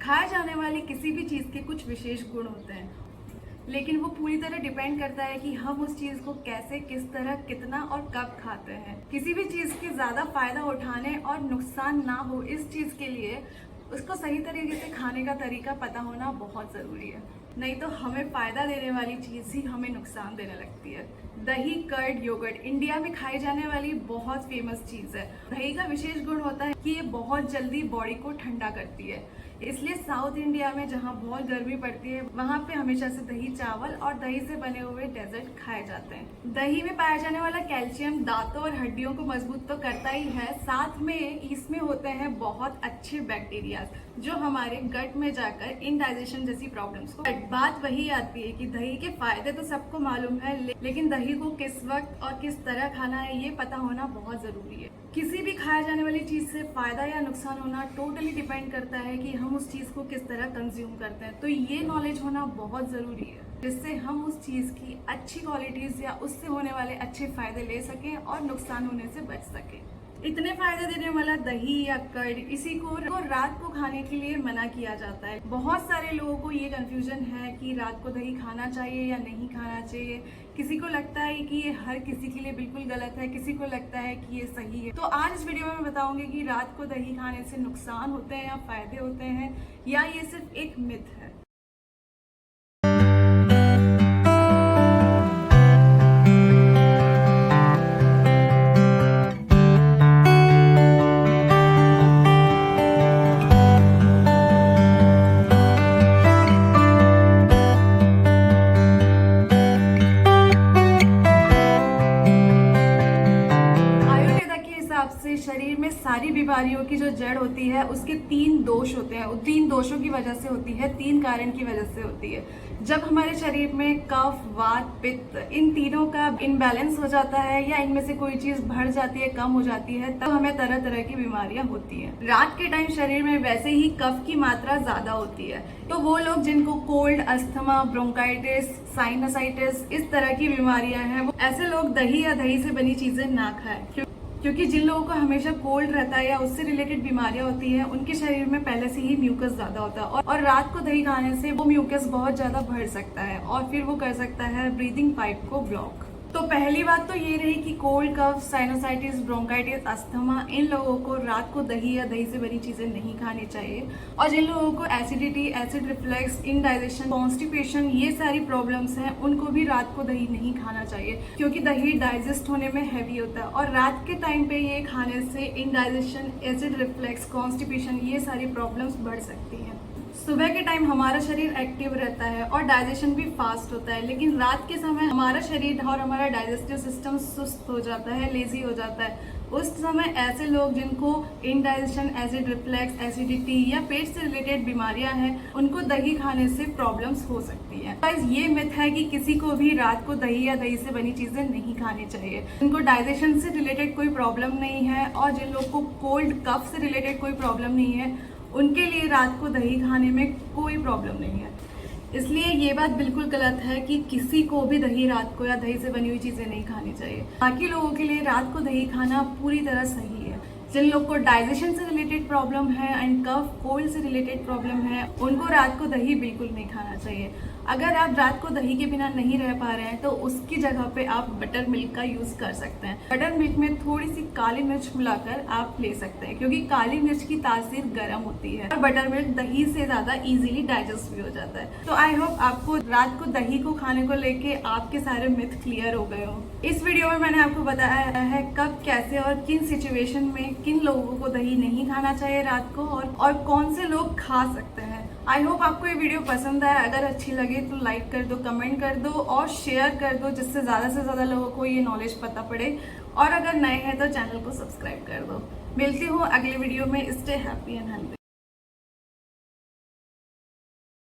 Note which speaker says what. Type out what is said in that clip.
Speaker 1: खाए जाने वाली किसी भी चीज़ के कुछ विशेष गुण होते हैं, लेकिन वो पूरी तरह डिपेंड करता है कि हम उस चीज़ को कैसे, किस तरह, कितना और कब खाते हैं। किसी भी चीज़ के ज़्यादा फायदा उठाने और नुकसान ना हो, इस चीज़ के लिए उसको सही तरीके से खाने का तरीका पता होना बहुत ज़रूरी है। नहीं तो हमें फ़ायदा देने वाली चीज़ ही हमें नुकसान देने लगती है। दही, कर्ड, योगर्ट इंडिया में खाई जाने वाली बहुत फेमस चीज़ है। दही का विशेष गुण होता है कि ये बहुत जल्दी बॉडी को ठंडा करती है, इसलिए साउथ इंडिया में जहाँ बहुत गर्मी पड़ती है वहाँ पे हमेशा से दही चावल और दही से बने हुए डेजर्ट खाए जाते हैं। दही में पाया जाने वाला कैल्शियम दांतों और हड्डियों को मजबूत तो करता ही है, साथ में इसमें होते हैं बहुत अच्छे बैक्टीरिया जो हमारे गट में जाकर इनडाइजेशन जैसी प्रॉब्लम्स को। बात वही आती है कि दही के फायदे तो सबको मालूम है, लेकिन दही को किस वक्त और किस तरह खाना है ये पता होना बहुत जरूरी है। किसी भी खाए जाने वाली चीज से फायदा या नुकसान होना टोटली डिपेंड करता है कि हम उस चीज को किस तरह कंज्यूम करते हैं। तो ये नॉलेज होना बहुत जरूरी है जिससे हम उस चीज की अच्छी क्वालिटीज या उससे होने वाले अच्छे फायदे ले सकें और नुकसान होने से बच सकें। इतने फायदे देने वाला दही या कर्ड इसी को रात को खाने के लिए मना किया जाता है। बहुत सारे लोगों को ये कंफ्यूजन है कि रात को दही खाना चाहिए या नहीं खाना चाहिए। किसी को लगता है कि ये हर किसी के लिए बिल्कुल गलत है, किसी को लगता है कि ये सही है। तो आज इस वीडियो में मैं बताऊंगी कि रात को दही खाने से नुकसान होते हैं या फायदे होते हैं, या ये सिर्फ एक मिथ है। से शरीर में सारी बीमारियों की जो जड़ होती है उसके 3 दोष होते हैं। उन 3 दोषों की वजह से होती है, 3 कारण की वजह से होती है। जब हमारे शरीर में कफ, वात, पित्त इन तीनों का इनबैलेंस हो जाता है या इनमें से कोई चीज बढ़ जाती है, कम हो जाती है, तब हमें तरह तरह की बीमारियां होती हैं। रात के टाइम शरीर में वैसे ही कफ की मात्रा ज्यादा होती है, तो वो लोग जिनको कोल्ड, अस्थमा, ब्रोंकाइटिस, साइनसाइटिस इस तरह की बीमारियां हैं, वो ऐसे लोग दही या दही से बनी चीजें ना खाएं, क्योंकि जिन लोगों को हमेशा कोल्ड रहता है या उससे रिलेटेड बीमारियां होती हैं उनके शरीर में पहले से ही म्यूकस ज्यादा होता है और रात को दही खाने से वो म्यूकस बहुत ज्यादा बढ़ सकता है और फिर वो कर सकता है ब्रीदिंग पाइप को ब्लॉक। तो पहली बात तो ये रही कि कोल्ड, कफ, साइनोसाइटिस, ब्रोंकाइटिस, अस्थमा इन लोगों को रात को दही या दही से बनी चीजें नहीं खानी चाहिए। और जिन लोगों को acidity, acid reflex, indigestion, constipation ये सारी प्रॉब्लम्स हैं उनको भी रात को दही नहीं खाना चाहिए, क्योंकि दही डाइजेस्ट होने में हैवी होता है और रात के टाइम पे ये खाने से इनडाइजेशन, एसिड रिफ्लेक्स, कॉन्स्टिपेशन ये सारी प्रॉब्लम्स बढ़ सकती हैं। सुबह के टाइम हमारा शरीर एक्टिव रहता है और डाइजेशन भी फास्ट होता है, लेकिन रात के समय हमारा शरीर और हमारा डाइजेस्टिव सिस्टम सुस्त हो जाता है, लेजी हो जाता है। उस समय ऐसे लोग जिनको इनडाइजेशन, एसिड रिफ्लेक्स, एसिडिटी या पेट से रिलेटेड बीमारियां हैं उनको दही खाने से प्रॉब्लम्स हो सकती हैं। गाइस, ये मिथ है कि किसी को भी रात को दही या दही से बनी चीजें नहीं खानी चाहिए। जिनको डाइजेशन से रिलेटेड कोई प्रॉब्लम नहीं है और जिन लोग को कोल्ड, कफ से रिलेटेड कोई प्रॉब्लम नहीं है उनके लिए रात को दही खाने में कोई प्रॉब्लम नहीं है। इसलिए ये बात बिल्कुल गलत है कि किसी को भी दही रात को या दही से बनी हुई चीजें नहीं खानी चाहिए। बाकी लोगों के लिए रात को दही खाना पूरी तरह सही है। जिन लोग को डाइजेशन से रिलेटेड प्रॉब्लम है एंड कफ, कोल्ड से रिलेटेड प्रॉब्लम है उनको रात को दही बिल्कुल नहीं खाना चाहिए। अगर आप रात को दही के बिना नहीं रह पा रहे हैं तो उसकी जगह पे आप बटर मिल्क का यूज कर सकते हैं। बटर मिल्क में थोड़ी सी काली मिर्च मिलाकर आप ले सकते हैं, क्योंकि काली मिर्च की तासीर गर्म होती है और बटर मिल्क दही से ज्यादा इजीली डाइजेस्ट भी हो जाता है। तो आई होप आपको रात को दही को खाने को लेके आपके सारे मिथ क्लियर हो गए हो। इस वीडियो में मैंने आपको बताया है कब, कैसे और किन सिचुएशन में किन लोगों को दही नहीं खाना चाहिए रात को और कौन से लोग खा सकते हैं। आई होप आपको ये वीडियो पसंद आया। अगर अच्छी लगे तो लाइक कर दो, कमेंट कर दो और शेयर कर दो, जिससे ज़्यादा से ज़्यादा लोगों को ये नॉलेज पता पड़े। और अगर नए हैं तो चैनल को सब्सक्राइब कर दो। मिलती हूँ अगले वीडियो में। Stay happy and healthy.